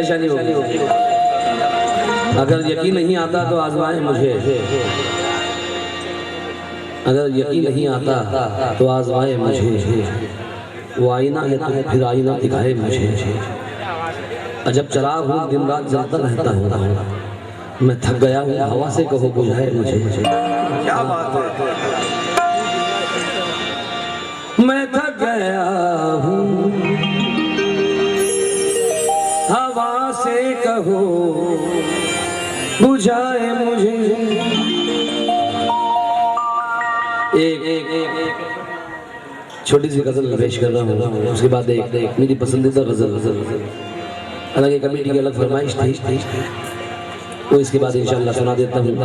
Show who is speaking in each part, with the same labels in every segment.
Speaker 1: परेशानी होगी। अगर यकीन नहीं आता तो आजमाए मुझे, अगर यकीन नहीं आता तो आजमाए मुझे, वो आईना है तो फिर आईना दिखाए मुझे। अजब चराग हूँ दिन रात जलता रहता हूँ, मैं थक गया हूँ हवा से कहो बुझाए मुझे।
Speaker 2: क्या बात है,
Speaker 1: मैं थक गया हूँ हवा से कहो बुझाए मुझे। एक छोटी सी गजल पेश कर रहा हूँ, उसके बाद एक मेरी पसंदीदा गजल, हालांकि कमेटी की अलग फरमाइश थी, वो इसके बाद इंशाल्लाह सुना देता हूँ।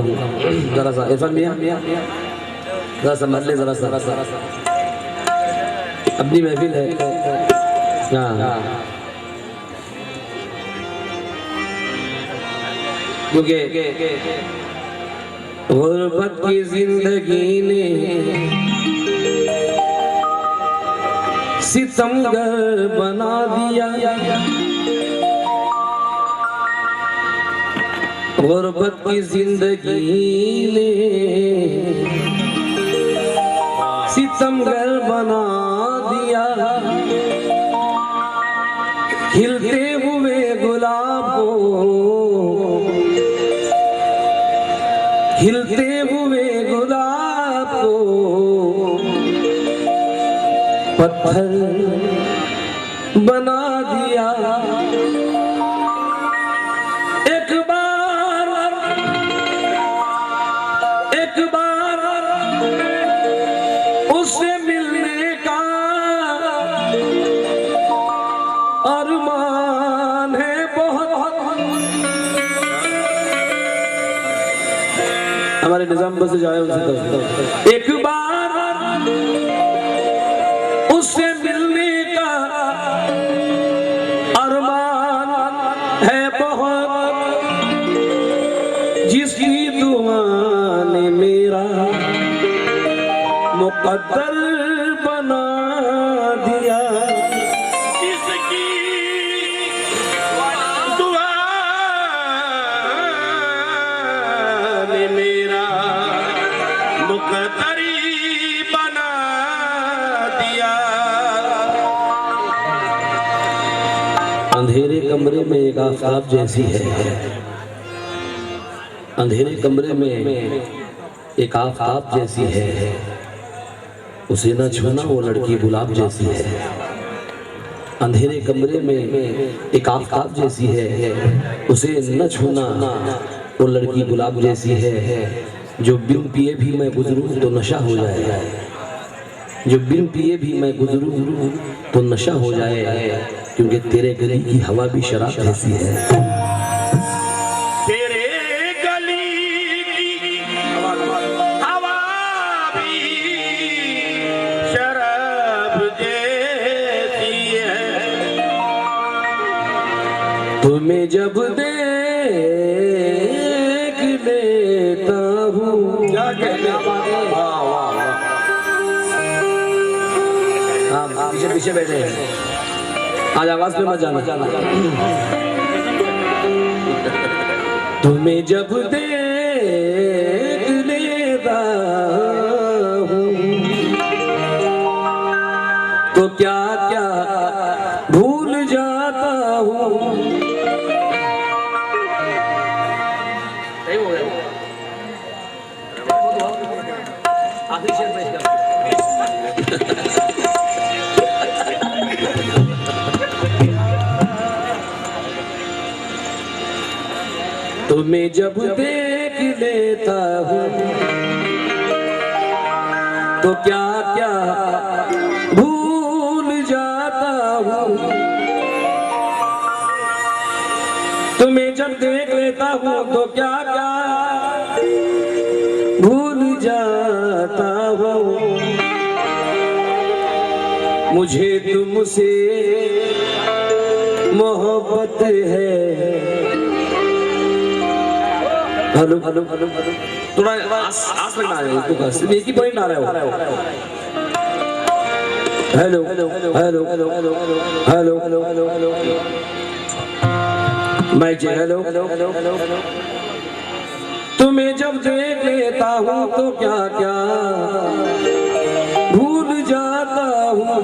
Speaker 1: जरा सा इरफान मियां जरा सा मर ले, जरा सा अपनी महफिल है। हाँ, क्योंकि गुर्बत की जिंदगी ने सितमगर बना दिया, गुर्बत की जिंदगी ने सितमगर बना दिया। खिलते हुए गुलाब को, खिलते हुए गुलाब को पत्थर बना दिया। एक बार उससे मिलने का अरमान है बहुत। हमारे निजाम बस जाए उनसे, एक बार उससे मिलने का अरमान है बहुत, जिसकी दुआ ने मेरा मुकद्दर बना दिया।
Speaker 2: इसकी दुआ ने मेरा मुकद्दर बना दिया।
Speaker 1: अंधेरे कमरे में एक आफताब जैसी है, अंधेरे कमरे में एक आफताब जैसी है, उसे न छूना वो लड़की गुलाब जैसी है। अंधेरे कमरे में एक आफताब जैसी है, उसे न छूना वो लड़की गुलाब जैसी है। जो बिन पिए भी मैं गुजरूं तो नशा हो जाए, जो बिन पिए भी मैं गुजरूं तो नशा हो जाए, क्योंकि तेरे गली की हवा भी शराब जैसी है। तुम्हें जब देख लेता हूँ,
Speaker 2: क्या कहना,
Speaker 1: आप पीछे पीछे बैठे हैं, आज आवाज पे मत जाना। तुम्हें जब देख लेता हूँ तो क्या क्या भूल जाता हूँ। तुम्हें जब देख लेता हूँ तो क्या क्या भूल जाता हूँ। तुम्हें जब देख लेता हूँ तो क्या क्या भूल जाता हूँ। मुझे तुमसे मोहब्बत है। हेलो हेलो हेलो, थोड़ा आस लगना है, तो सिर्फ एक ही पॉइंट आ रहा है। Hello hello hello hello hello hello hello hello, मैं हेलो तुम्हें जब देख लेता हूँ तो क्या क्या भूल जाता हूँ,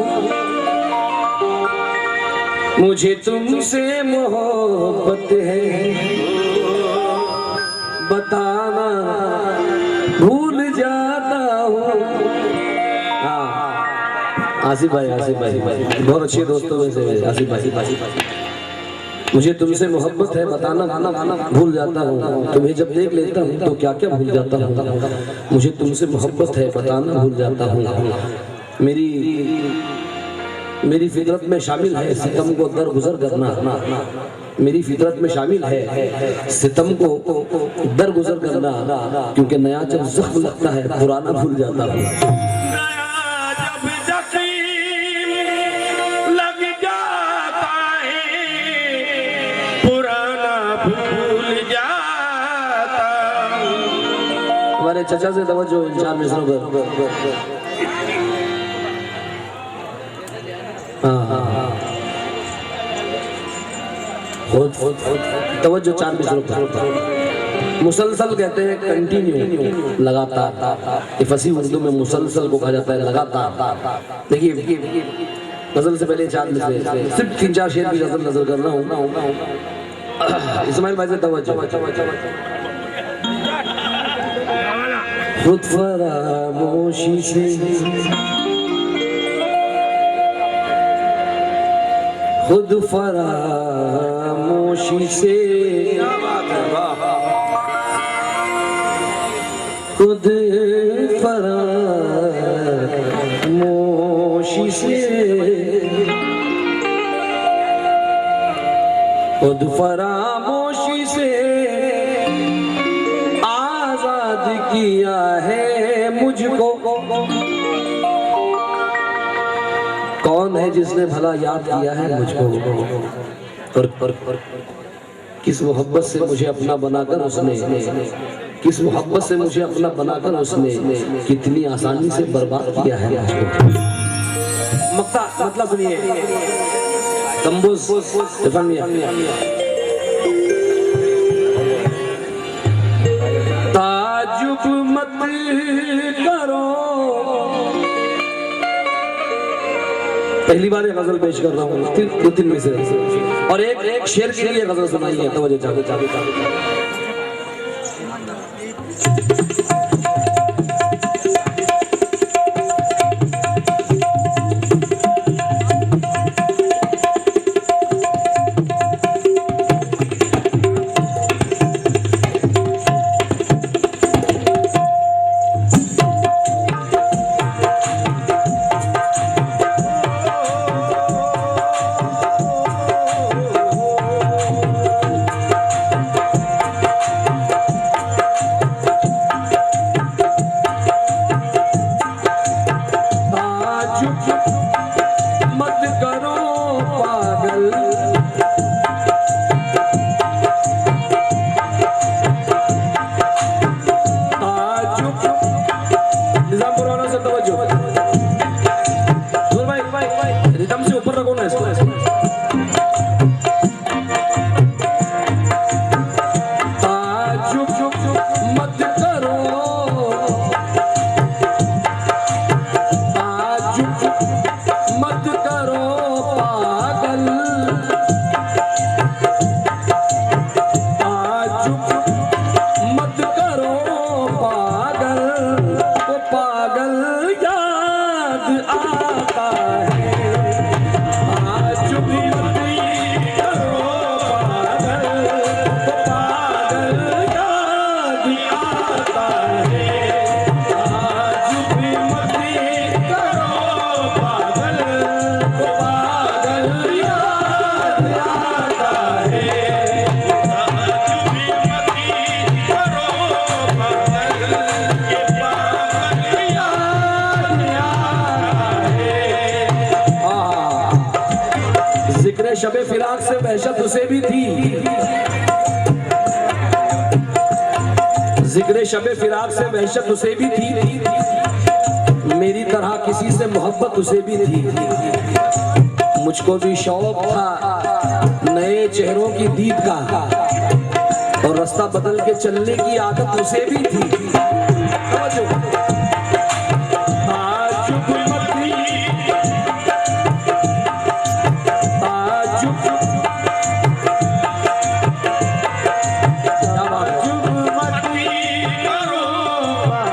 Speaker 1: मुझे तुमसे मोहब्बत है बताना भूल जाता हूँ। आसिफ भाई बहुत अच्छे दोस्तों में से आसिफ भाई, मुझे तुमसे मोहब्बत है बताना भूल जाता हूँ, तुम्हें जब देख लेता हूँ तो क्या क्या भूल जाता हूँ, मुझे तुमसे मोहब्बत है बताना भूल जाता हूँ। मेरी फितरत में शामिल है सितम को दरगुजर करना, मेरी फितरत में शामिल है सितम को दरगुजर करना, क्योंकि नया जब जख्म लगता है पुराना भूल जाता हूँ। हमारे चचा से तवज्जो इन 4 मिसरों पर। तवज्जो 4 मिसरों पर। मुसलसल कहते हैं कंटिन्यू, लगातार। फसी उर्दू में मुसलसल को कहा जाता है लगातार। देखिए गजल से पहले 4 मिसरे, सिर्फ 3-4 शेर की गजल नजर कर रहा हूँ। इस्माइल भाई से तवज्जो। खुद फरामोशी से खुद फरामोशी से खुद फरामोशी से खुद फरामोशी से आजाद किया है मुझको। कौन है जिसने भला याद किया है मुझको, और किस मोहब्बत से मुझे अपना बनाकर उसने, किस मोहब्बत से मुझे अपना बनाकर उसने कितनी आसानी से बर्बाद किया है मुझको। मक्ता मतलब सुनिए, तंबूज ताजुब मत करो। पहली बार ये गजल पेश कर रहा हूँ, 2-3 में से, और एक शेर के लिए गजल सुनाई है। तवज्जो चाहते शबे फिराक से वहशत उसे भी थी, जिक्र शबे फिराक से वहशत उसे भी थी, मेरी तरह किसी से मोहब्बत उसे भी थी। मुझको भी शौक था नए चेहरों की दीद का, और रास्ता बदल के चलने की आदत उसे भी थी।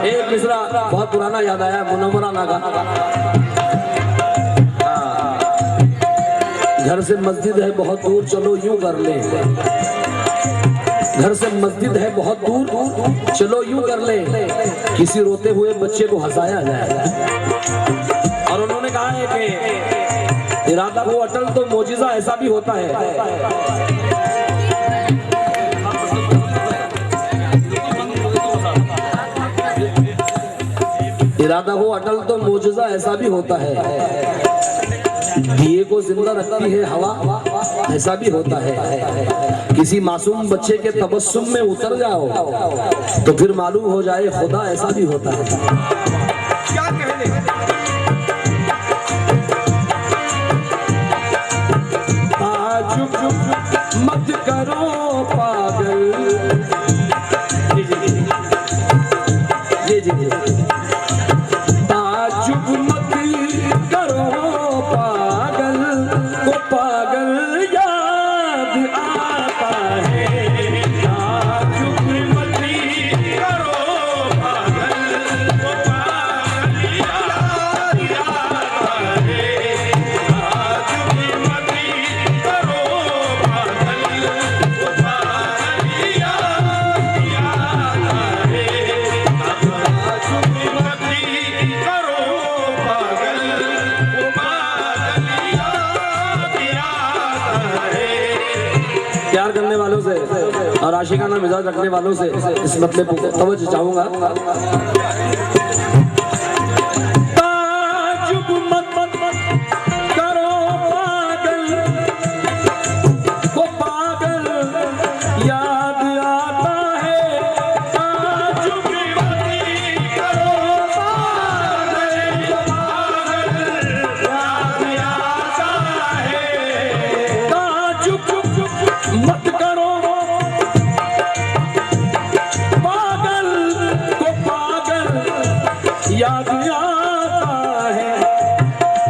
Speaker 1: एक मिसरा बहुत पुराना याद आया, मुनव्वरा नागा। घर से मस्जिद है बहुत दूर, चलो यूं कर ले। घर से मस्जिद है बहुत दूर, चलो यूं कर ले, किसी रोते हुए बच्चे को हंसाया जाए। और उन्होंने कहा है कि इरादा वो अटल तो मोजिजा ऐसा भी होता है। इरादा हो अटल तो मोजिजा ऐसा भी होता है। दिए को जिंदा रखती है हवा, ऐसा भी होता है। किसी मासूम बच्चे के तबस्सुम में उतर जाओ तो फिर मालूम हो जाए खुदा, ऐसा भी होता है।
Speaker 2: क्या कहने
Speaker 1: ताजुब मत करो पागल, जी ताजुब मत करो पागल को, पागल याद आता है।
Speaker 2: ताजुब मत करो पागल को, पागल याद आता है। ताजुब मत करो पागल को, पागल याद आता है। ताजुब मत करो पागल को, पागल याद आता है।
Speaker 1: प्यार करने वालों से और आशिकाना मिजाज रखने वालों से इस मतलब को तवज्जो चाहूंगा। ताजुब मत करो पागल को, पागल याद आता है।
Speaker 2: ताजुब मत करो पागल को, पागल याद आता है।
Speaker 1: ताजुब मत करो पागल को, पागल याद आता है।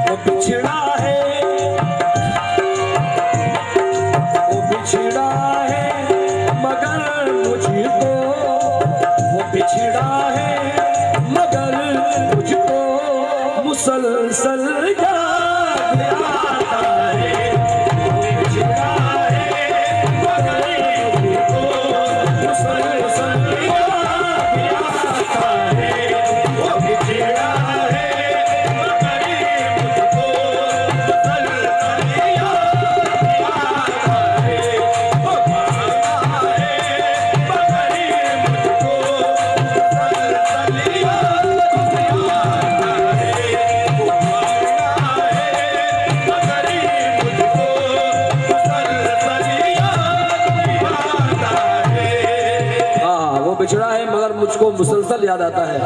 Speaker 1: वो बिछड़ा है, वो बिछड़ा है मगर मुझको, वो बिछड़ा है मगर मुझको मुसलसल याद आता है। वो बिछड़ा है मगर मुझको मुसलसल याद आता है।
Speaker 2: वो बिछड़ा है मगर मुझको मुसलसल याद आता है। वो बिछड़ा है मगर मुझको मुसलसल याद आता है। वो बिछड़ा है मगर मुझको मुसलसल याद आता है।
Speaker 1: हाँ, वो बिछड़ा है मगर मुझको मुसलसल याद आता है।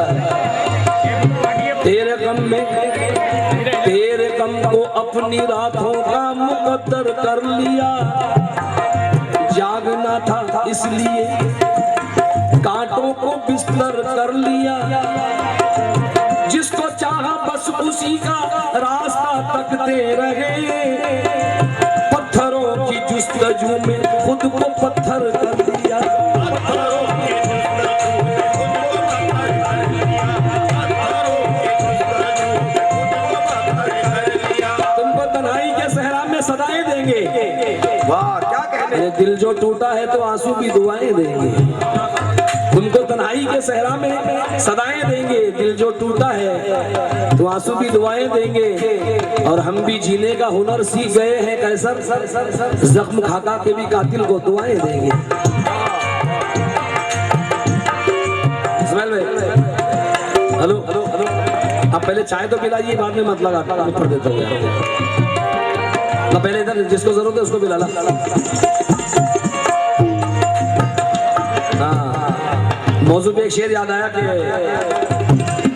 Speaker 1: तेरे गम को अपनी रातों का मुकद्दर कर लिया। जागना था इसलिए कांटों को बिस्तर कर लिया। जिसको चाहा बस उसी का रास्ता तकते रहे। पत्थरों की जुस्तजू में खुद को पत्थर कर दिया। तुमको तन्हाई के सहरा में सदाएं देंगे।
Speaker 2: वाह, क्या कहने।
Speaker 1: ये दिल जो टूटा है तो आंसू की दुआएं देंगे। तुमको तन्हाई के सहरा में सदाएं देंगे। दिल जो टूटा है तो आंसू की दुआएं देंगे। और हम भी जीने का हुनर सीख गए हैं कैसर, जख्म खाका के भी कातिल को दुआएं देंगे। इस्माइल भाई, हेलो हेलो हेलो, आप पहले चाय तो पिलाइए, बाद में मत लगा ऊपर देता हूँ। पहले इधर जिसको जरूरत है उसको पिला ला। हाँ, मौजू पे एक शेर याद आया कि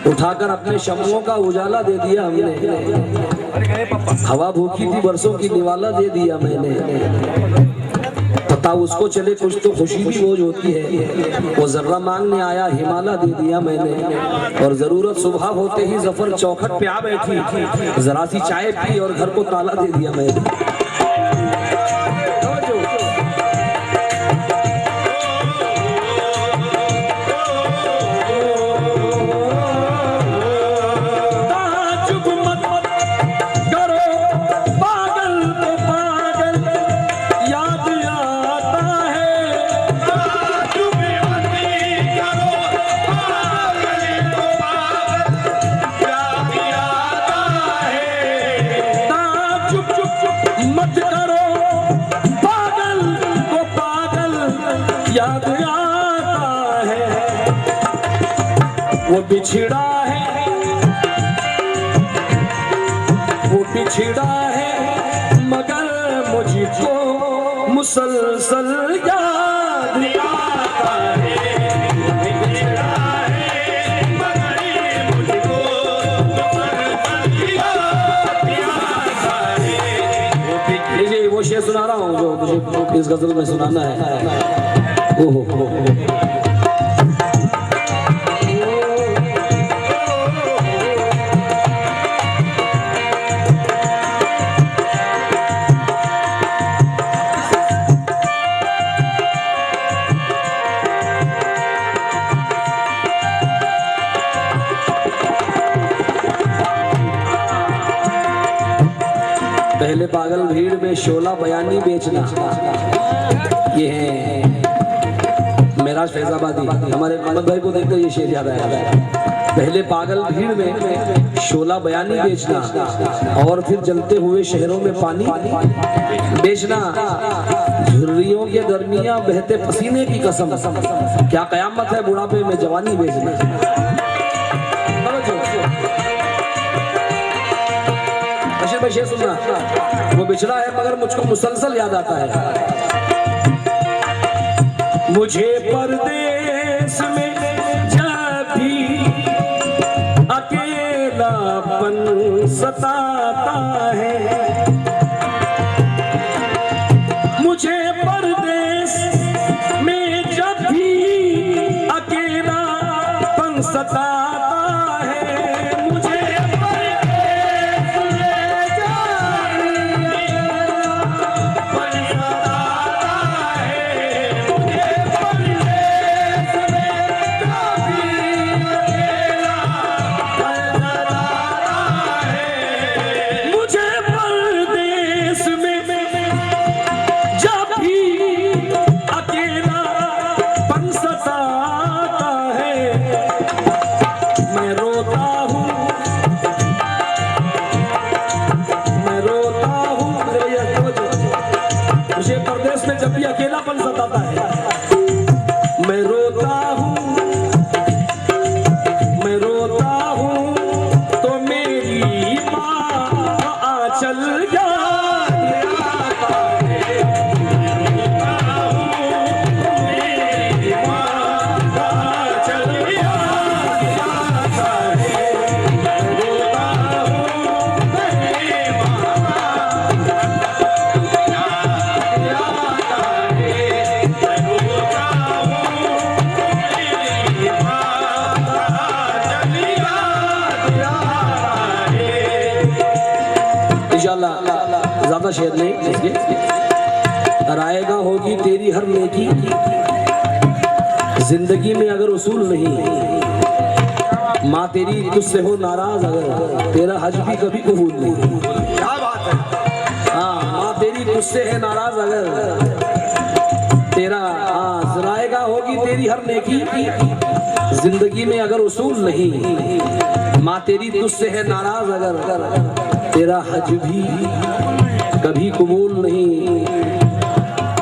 Speaker 1: उठाकर अपने शम्मों का उजाला दे दिया हमने। हवा भूखी थी बरसों की निवाला दे दिया मैंने, पता उसको चले कुछ तो खुशी भी रोज होती है। वो जर्रा मांगने आया हिमालय दे दिया मैंने, और जरूरत सुबह होते ही जफर चौखट पे आ बैठी, जरा सी चाय पी और घर को ताला दे दिया मैंने। वो बिछड़ा है, वो बिछड़ा है मगर मुझको मुसलसल याद आता है। बिछड़ा है मगर मुझको मुसलसल याद आता है। वो शेर सुना रहा हूँ जो मुझे इस गजल में सुनाना है। ओहो पहले पागल भीड़ में शोला बयानी बेचना, ये है मेराज फैजाबादी। हमारे मोहम्मद भाई को देखते ये शेर याद आया। पहले पागल भीड़ में शोला बयानी बेचना, और फिर जलते हुए शहरों में पानी बेचना, झुर्रियों के दरमियां बहते पसीने की कसम, क्या कयामत है बुढ़ापे में जवानी बेचना। शेर सुनना, वो बिछड़ा है मगर मुझको मुसलसल याद आता है। मुझे परदेश में जब भी अकेलापन सताता है, मुझे परदेश में जब भी अकेलापन सताता है, जब भी अकेलापन सताता है, मैं रोता हूँ तो मेरी माँ का आंचल याद आता है। रोता हूँ मेरी माँ का आंचल याद आता है। रोता हूँ मेरी ज्यादा शेर नहीं, रायगा होगी तेरी हर नेकी, जिंदगी में अगर उसूल नहीं, माँ तेरी तुझसे हो नाराज अगर, तेरा हज भी कभी कबूल नहीं। क्या बात है। हाँ, माँ तेरी तुझसे है नाराज अगर, तेरा रायगा होगी तेरी हर नेकी, जिंदगी में अगर उसूल नहीं, माँ तेरी तुझसे है नाराज अगर, तेरा हज भी कभी कबूल नहीं।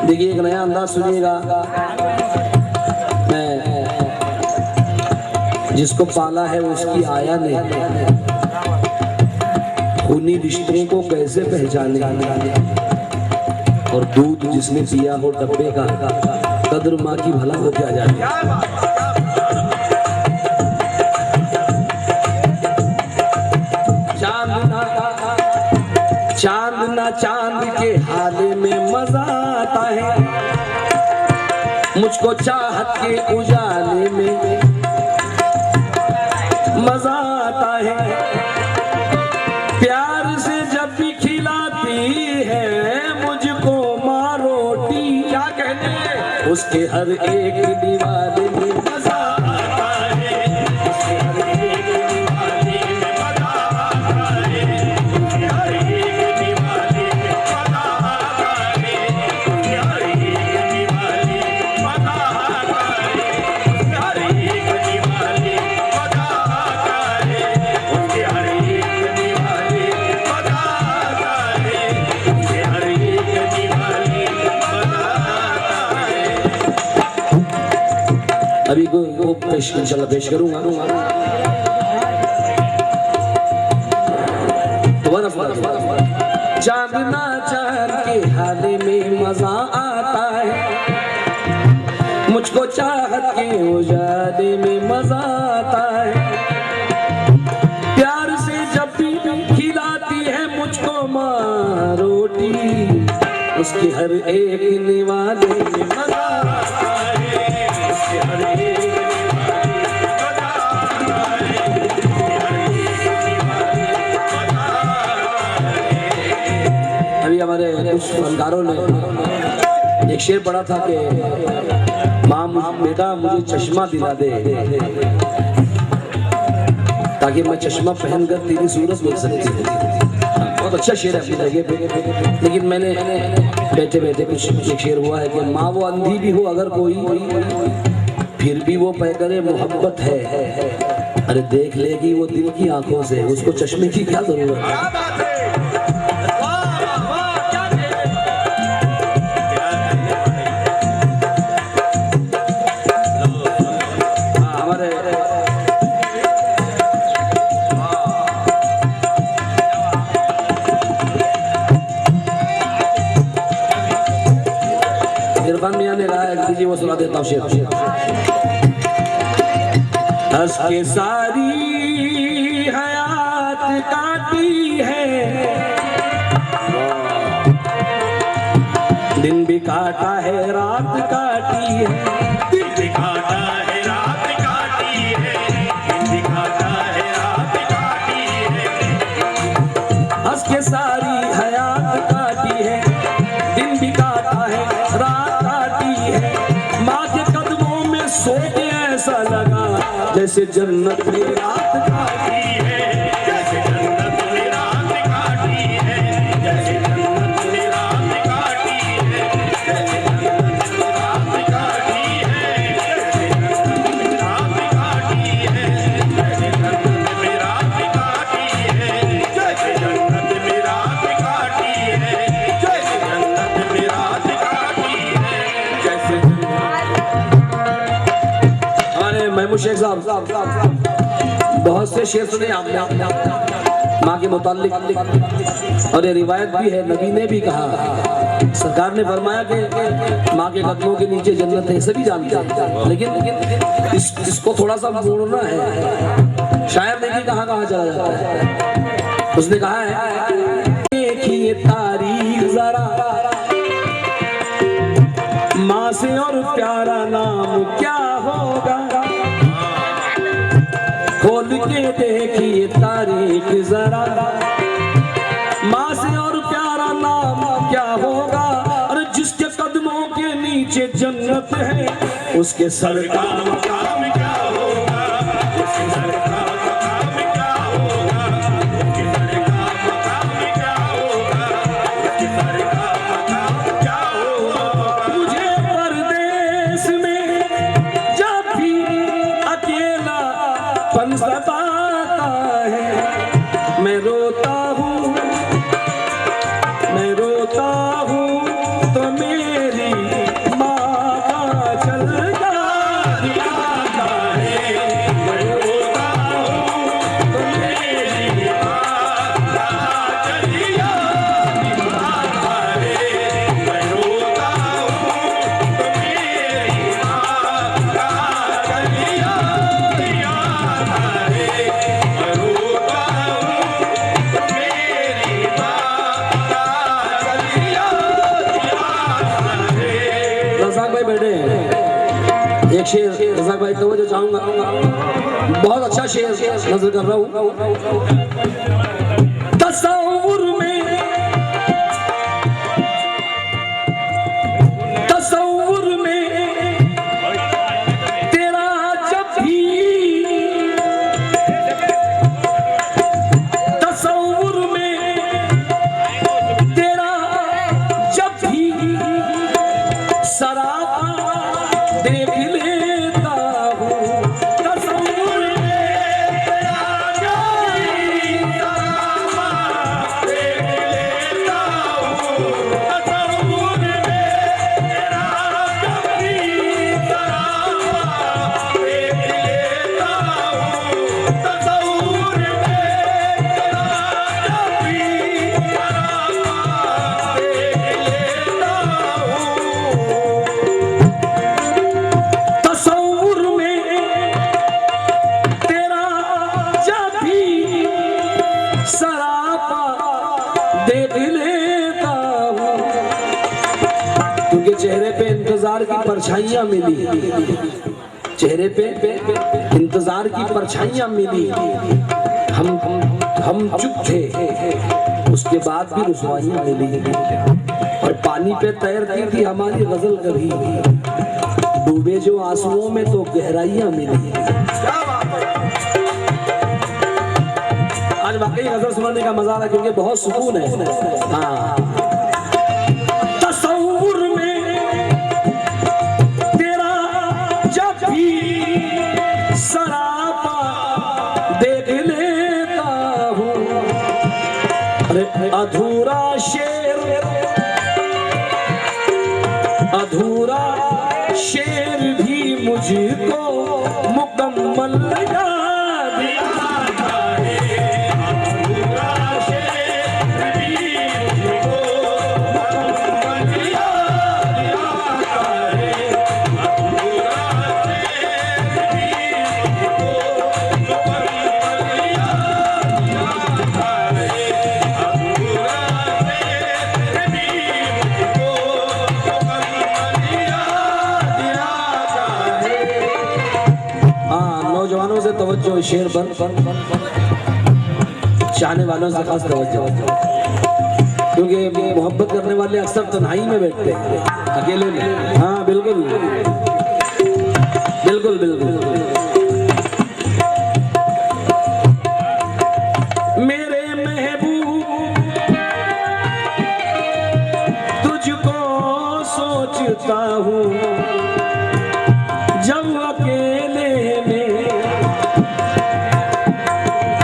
Speaker 1: देखिए एक नया अंदाज सुनिएगा। मैं जिसको पाला है उसकी आया ने, खूनी रिश्तों को कैसे पहचाने, और दूध जिसने पिया हो डब्बे का, कद्र माँ की भला हो क्या जाने। चांदना चांद के हाल में मजा आता है, मुझको चाहत के उजाले में मजा आता है। प्यार से जब भी खिलाती है मुझको माँ रोटी, क्या कहने उसके हर एक दीवाने में मजा आता है, उसके हर एक दीवाने में मजा आता है, उसके हर एक दीवाने में मजा आता है, उसके हर एक दीवाने में मजा आता है, उसके हर एक दीवाने में मजा आता है, उसके हर एक दीवाने में मजा आता है, उसके हर एक दीवाने में मजा आता है। अभी को पेश इंशाल्लाह पेश करूंगा। चांदना चांद के हाल में मजा आता है, मुझको चाहत के उजाले में मजा आता है। प्यार से जब भी खिलाती है मुझको माँ रोटी, उसके हर एक निवाले में मजा आता है, उसके हर एक निवाले में मजा आता है, उसके हर एक निवाले में मजा आता है। अभी हमारे कुछ फनकारों ने एक शेर पढ़ा था कि माँ बेटा मुझे चश्मा दिला दे ताकि मैं चश्मा पहनकर तेरी सूरत देख सकती। बहुत अच्छा शेर है अपनी जगह पे, लेकिन मैंने बैठे बैठे कुछ एक शेर हुआ है कि माँ वो अंधी भी हो अगर कोई फिर भी वो पह करे मोहब्बत है, अरे देख लेगी वो दिल की आंखों से, उसको चश्मे की क्या जरूरत है। इरफान मियां ने कहा दीजिए वो सुना देता हूँ शेर। हंस के सारी हयात काटी है, दिन भी काटा है रात काटी है, दिन भी काटा है रात काटी है, दिन भी काटा है रात काटी है। हंस के सारी हयात काटी है, दिन भी काटा है रात काटी है। माँ के कदमों में सो के ऐसा लगा जैसे जन्नत में रात काटी है, जैसे जन्नत में रात काटी है, जैसे जन्नत में रात काटी है, जैसे जन्नत में रात काटी है, जैसे जन्नत में रात काटी है, जैसे जन्नत में रात काटी है, जैसे जन्नत में रात काटी है, जैसे जन्नत में रात काटी है, जैसे हमारे महमूद शेख साहब बहुत से शेर सुने आपने माँ के मुताल्लिक, और ये रिवायत भी है, नबी ने भी कहा, सरकार ने फरमाया कि माँ के कदमों के नीचे जन्नत है, सभी जानते हैं, लेकिन इसको थोड़ा सा मोड़ना है। शायर देखिए कहाँ कहाँ चला जाता है। उसने कहा है देखिए तारीख जरा माँ से और प्यारा नाम क्या होगा, खोल के देखिए तारीख जरा माँ से और प्यारा नाम क्या होगा। और जिसके कदमों के नीचे जन्नत है उसके सर का मकाम क्या होगा, उसके सर का मकाम क्या होगा, उसके सर का मकाम क्या होगा, उसके सर का मकाम क्या होगा। मुझे परदेश में जब भी अकेला पन सताता है, मैं रोता हूँ, मैं रोता हूँ तो मेरी माँ का चल जाता बैठे हैं। एक शेर रज़ाक भाई तवज्जो चाहूंगा, बहुत अच्छा शेर नजर कर रहा हूँ। तसव्वुर में तेरा जब भी, तसव्वुर में तेरा जब भी सरापा देख लेता हूँ। तसव्वुर में तेरा जब भी सरापा देख लेता हूँ। तसव्वुर में तेरा जब भी सरापा देख लेता हूँ। तसव्वुर में तेरा जब भी सरापा देख लेता हूँ। तसव्वुर में तेरा जब भी सरापा देख लेता हूँ। क्योंकि चेहरे पे इंतजार की परछाइयां मिली, चेहरे पे इंतजार की परछाइयां मिली। हम चुप थे, उसके बाद भी रुसवाइयां मिली। और पानी पे तैरती थी हमारी गजल कभी, डूबे जो आंसुओं में तो गहराइयां मिली। आज वाकई गजल सुनाने का मजा आ रहा है क्योंकि बहुत सुकून है। हाँ, तसव्वुर में तेरा जब भी सरापा देख लेता हूँ। अरे अधूरा शेर, अधूरा शेर भी मुझको मुकम्मल याद आता है। अधूरा शेर भी मुझको मुकम्मल याद आता है। अधूरा शेर भी मुझको मुकम्मल याद आता है। अधूरा शेर भी मुझको मुकम्मल याद आता है। हाँ, नौजवानों से तवज्जो शेर पर, चाहने वालों से खास तवज्जो, क्योंकि मोहब्बत करने वाले अक्सर तन्हाई में बैठते हैं, अकेले में। हाँ बिल्कुल बिल्कुल बिल्कुल। मेरे महबूब तुझको सोचता हूँ जब अकेले में।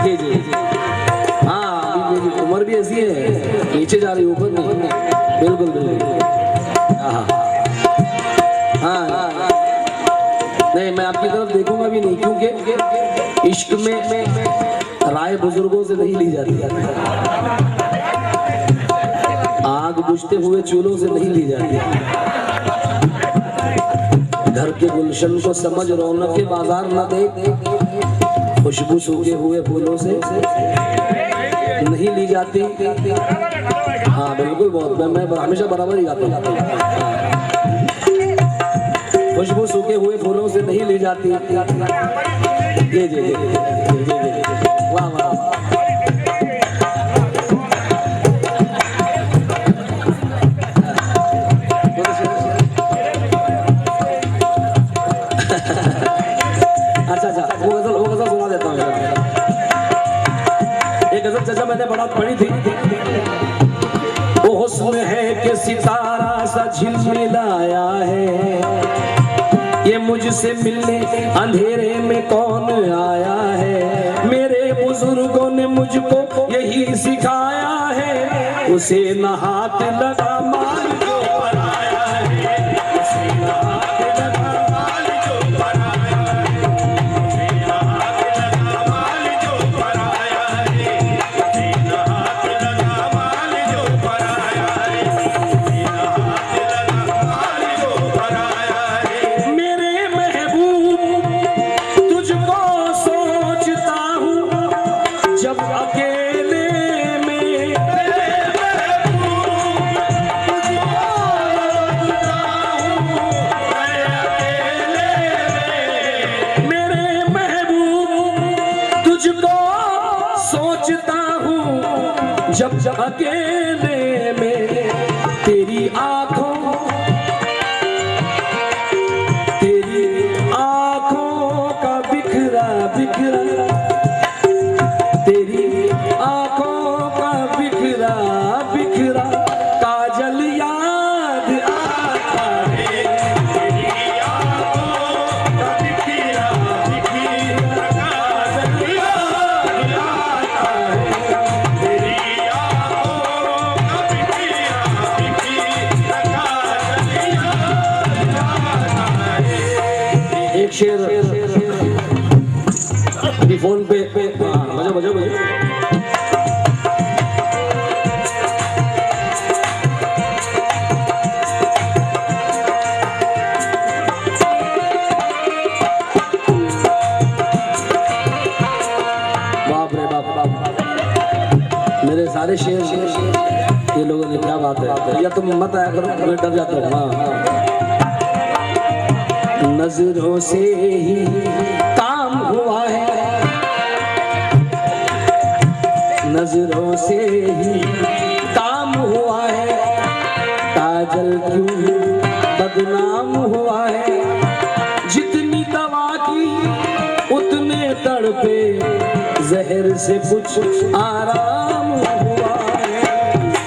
Speaker 1: जी जी जी, हाँ मेरी उम्र भी ऐसी है, नीचे जा रही ऊपर नहीं। बिल्कुल बिल्कुल। हाँ हाँ, नहीं मैं आपकी तरफ देखूंगा भी नहीं, क्योंकि इश्क में राय बुजुर्गों से नहीं ली जाती, आग बुझते हुए चूल्हों से नहीं ली जाती। घर के गुलशन को समझ रौनक के बाजार न देख, खुशबू सूखे हुए फूलों से नहीं ली जाती। हाँ बिल्कुल, बहुत मैं हमेशा बराबर ही गाता हूँ। खुशबू सूखे हुए फूलों से नहीं ली जाती। जी जी जी, वाह वाह। अच्छा, वो गजल सुना देता हूँ। एक गजल चाचा मैंने बड़ा पढ़ी थी। वो हुस्न है कि सितारा सा झिलमिलाया है, ये मुझसे मिलने अंधेरे में कौन आया है। मेरे बुजुर्गों ने मुझको यही सिखाया है, उसे न हाथ लगा माल जो बनाया है। उसे न हाथ लगा माल जो बनाया है। उसे न हाथ लगा माल जो बनाया है। उसे न हाथ लगा माल जो बनाया है। उसे न हाथ लगा माल जो बनाया है। मेरे महबूब तुझको सोचता हूँ जब अकेले में। मेरे महबूब तुझको जब जब अकेले में तेरी आंखों का बिखरा बिखरा, तेरी आंखों का बिखरा बिखरा काजल याद आता है।
Speaker 2: तेरी आंखों का बिखरा बिखरा काजल याद आता है। तेरी आंखों का बिखरा बिखरा काजल याद आता है।
Speaker 1: एक शेर अभी फोन पे बजा बजा बजा। बाप रे बाप बाप, मेरे सारे शेर ये लोगों ने, क्या बात है। या तुम मत आया करो, मैं डर जाता हूँ। हाँ, नजरों से ही काम हुआ है, नजरों से ही काम हुआ है, काजल क्यों बदनाम हुआ है। जितनी दवा की उतने तड़पे, जहर से कुछ आराम हुआ है।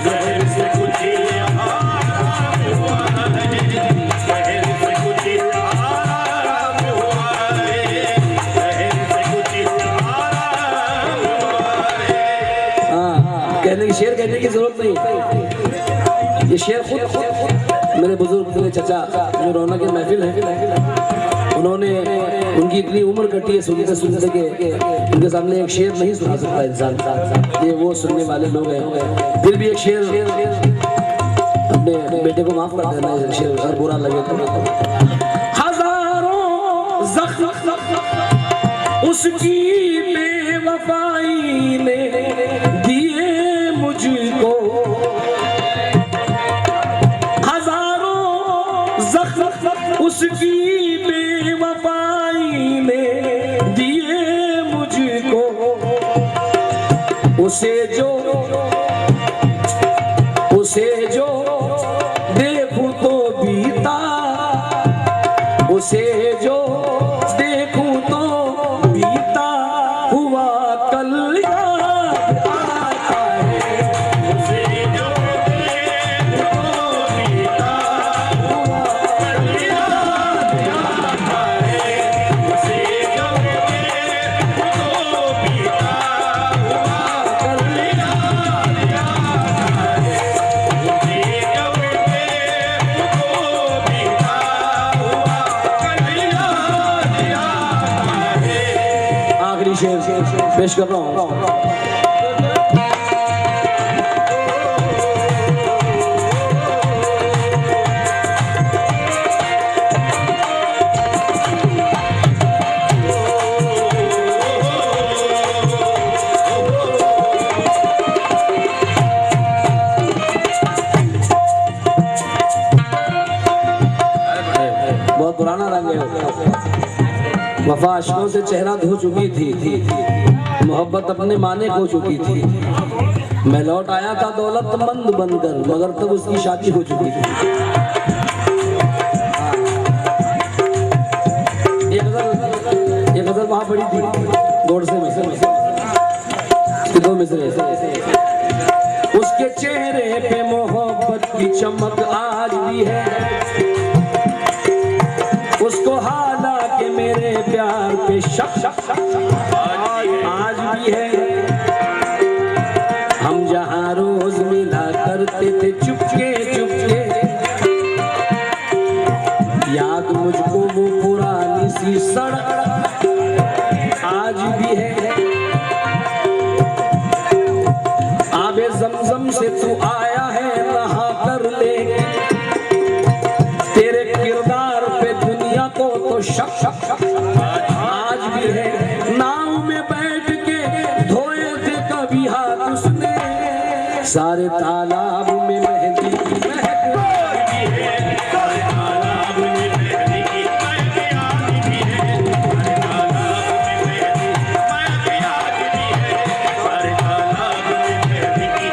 Speaker 2: जहर से कुछ आराम हुआ है। जहर से कुछ आराम हुआ है। जहर से कुछ आराम हुआ है।
Speaker 1: हाँ, कहने की शेर कहने की जरूरत नहीं, ये शेर खुद मेरे बुजुर्ग, मेरे चचा जो रौनक के महफिल है, उन्होंने, उनकी इतनी उम्र कटी है सुनते सुनते के उनके सामने एक शेर नहीं सुना सकता इंसान। ये वो सुनने वाले लोग हैं। फिर भी एक शेर अपने बेटे को माफ कर देना, शेर अगर बुरा लगे तो। हजारों जख्म उसकी बेवफाई ने दिए मुझको, हजारों जख्म उसकी बेवफाई ने दिए मुझको। उसे जो देखूं तो बीता, उसे जो देखूं तो बीता हुआ कल याद आता है।
Speaker 2: उसे जो देखो बीता हुआ कल याद आता है। उसे जो देखो बीता हुआ कल याद आता है। उसे जो देखो बीता हुआ कल याद आता है।
Speaker 1: आखिरी शेर पेश कर रहा हूँ। बहुत पुराना रंग है। वफा अश्कों से चेहरा धो चुकी थी, मोहब्बत अपने माने खो चुकी थी। मैं लौट आया था दौलतमंद बनकर, मगर तब उसकी शादी हो चुकी थी। एक गजल वहां पड़ी थी गोडसे में, उसके दो मिसरे। उसके चेहरे पे मोहब्बत की चमक आज भी है, उसको हालांकि मेरे प्यार पे शक आज भी है। हम जहाँ रोज मिला करते थे चुपके चुपके, याद मुझको वो पुरानी सी सड़क आज भी है। आबे जमजम से तू आया है नहा कर ले, तेरे किरदार पे दुनिया को तो शक आज भी है। नाव में बैठ के धोए थे कभी हाथ उसने, सारे तालाब में मेहंदी की महक आज भी है।
Speaker 2: सारे तालाब में मेहंदी की महक आज भी है। सारे तालाब में मेहंदी की महक आज भी है। सारे तालाब में मेहंदी की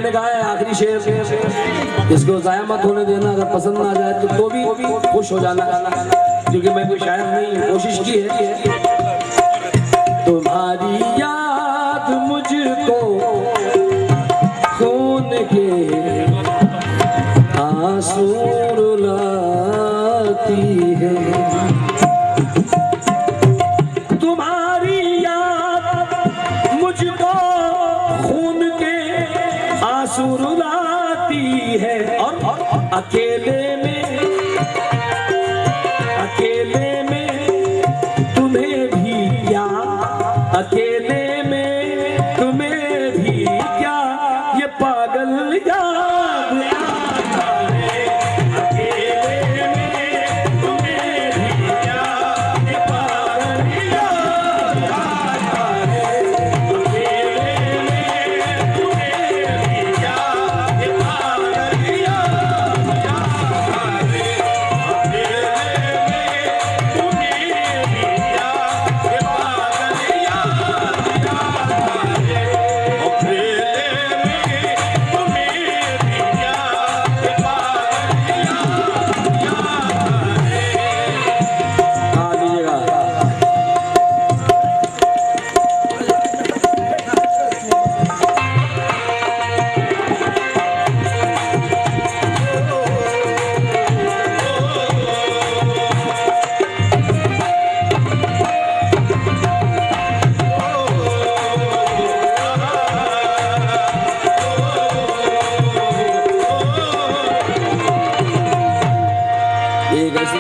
Speaker 1: मैंने कहा है आखिरी शेर, इसको जाया मत होने देना, अगर पसंद ना आ जाए तो भी खुश हो जाना, क्योंकि मैं कोई शायर नहीं, कोशिश की है। तुम्हारी याद मुझको खून के आंसू रुलाती है, तुम्हारी याद मुझको खून के आंसू रुलाती है, और अकेले में तुम्हें भी क्या, अकेले में तुम्हें भी क्या ये पागल याद आता है, अकेले में तुम्हें भी क्या ये पागल याद आता है, अकेले में तुम्हें भी क्या ये पागल याद आता है, अकेले में तुम्हें भी क्या ये पागल याद आता है, अकेले में तुम्हें भी क्या ये पागल याद आता है। गा लीजिएगा। एक ऐसी